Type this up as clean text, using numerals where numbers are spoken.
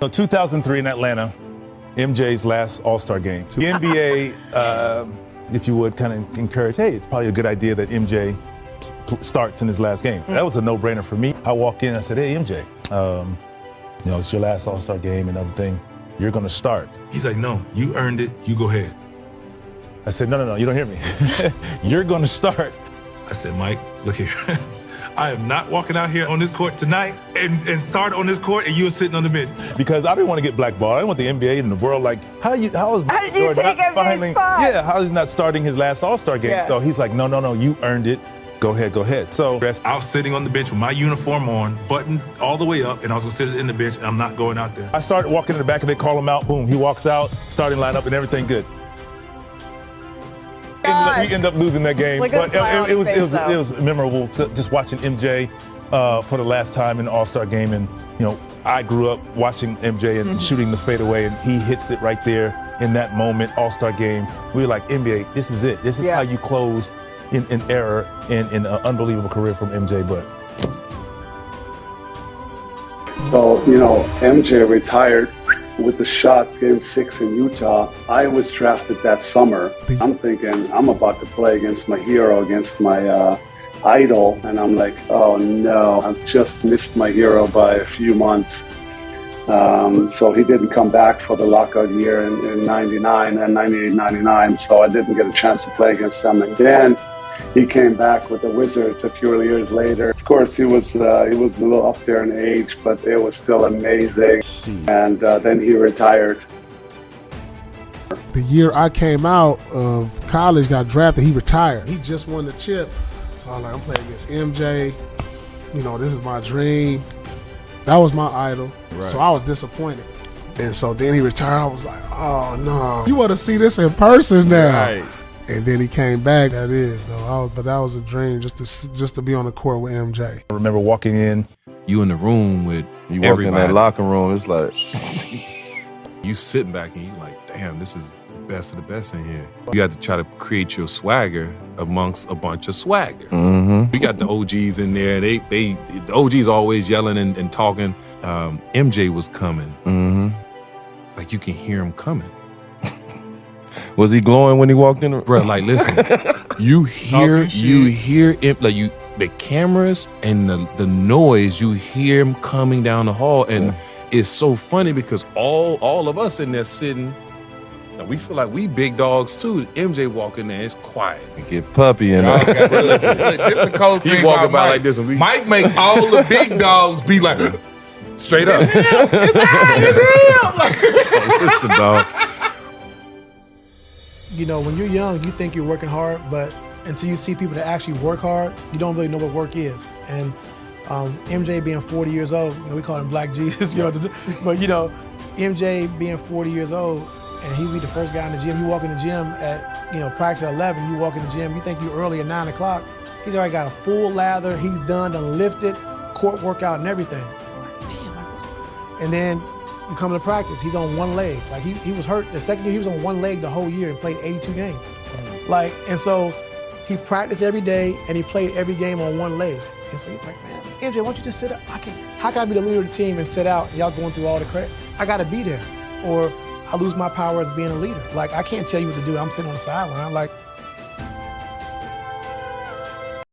So 2003 in Atlanta, MJ's last All-Star game. The NBA, if you would, kind of encourage, hey, it's probably a good idea that MJ starts in his last game. That was a no-brainer for me. I walk in, I said, hey, MJ, it's your last All-Star game and everything. You're gonna start. He's like, no, you earned it, you go ahead. I said, no, you don't hear me. You're gonna start. I said, Mike, look here. I am not walking out here on this court tonight and start on this court and you're sitting on the bench. Because I didn't want to get blackballed. I didn't want the NBA and the world like, how did you take MJ's spot? Yeah, how is he not starting his last All-Star game? Yeah. So he's like, no, you earned it. Go ahead. So I was sitting on the bench with my uniform on, buttoned all the way up, and I was gonna sit in the bench, and I'm not going out there. I started walking in the back and they call him out, boom, he walks out, starting lineup and everything good. We end up losing that game, but it was memorable just watching MJ for the last time in the All-Star game, and I grew up watching MJ and shooting the fadeaway, and he hits it right there in that moment, All-Star game. We were like, NBA, this is it. This is how you close in error in an unbelievable career from MJ. But so MJ retired with the shot Game 6 in Utah. I was drafted that summer. I'm thinking I'm about to play against my hero, against my idol, and I'm like, oh no, I've just missed my hero by a few months. So he didn't come back for the lockout year in 99 and 98, 99, so I didn't get a chance to play against him. And then he came back with the Wizards a few years later. Of course, he was a little up there in age, but it was still amazing. And then he retired. The year I came out of college, got drafted, he retired. He just won the chip. So I'm like, I'm playing against MJ. This is my dream. That was my idol. Right. So I was disappointed. And so then he retired. I was like, oh no. You want to see this in person now. Right. And then he came back. That is, though. But that was a dream, just to be on the court with MJ. I remember walking in. You in the room with you walk in that locker room, it's like you sitting back and you like, damn, this is the best of the best in here. You had to try to create your swagger amongst a bunch of swaggers. Mm-hmm. We got the OGs in there. The OGs always yelling and talking. MJ was coming. Mm-hmm. Like you can hear him coming. Was he glowing when he walked in? Bro, like listen, you hear him, like the cameras and the noise, you hear him coming down the hall, and it's so funny because all of us in there sitting, we feel like we big dogs too. MJ walking there, it's quiet. Get puppy in there. Okay, bro, listen, this is a cold thing. He walking by like this, and Mike make all the big dogs be like straight up. It's real. Listen, dog. When you're young, you think you're working hard, but until you see people that actually work hard, you don't really know what work is. And MJ being 40 years old, we call him Black Jesus, but MJ being 40 years old, and he be the first guy in the gym. You walk in the gym at practice at 11, you walk in the gym, you think you're early at 9 o'clock. He's already got a full lather, he's done lifted, court workout and everything. And then you come to practice, he's on one leg. Like he was hurt the second year, he was on one leg the whole year and played 82 games. And so he practiced every day and he played every game on one leg. And so you're like, man, MJ, why don't you just sit up? How can I be the leader of the team and sit out and y'all going through all the credit? I gotta be there. Or I lose my power as being a leader. Like I can't tell you what to do, I'm sitting on the sideline.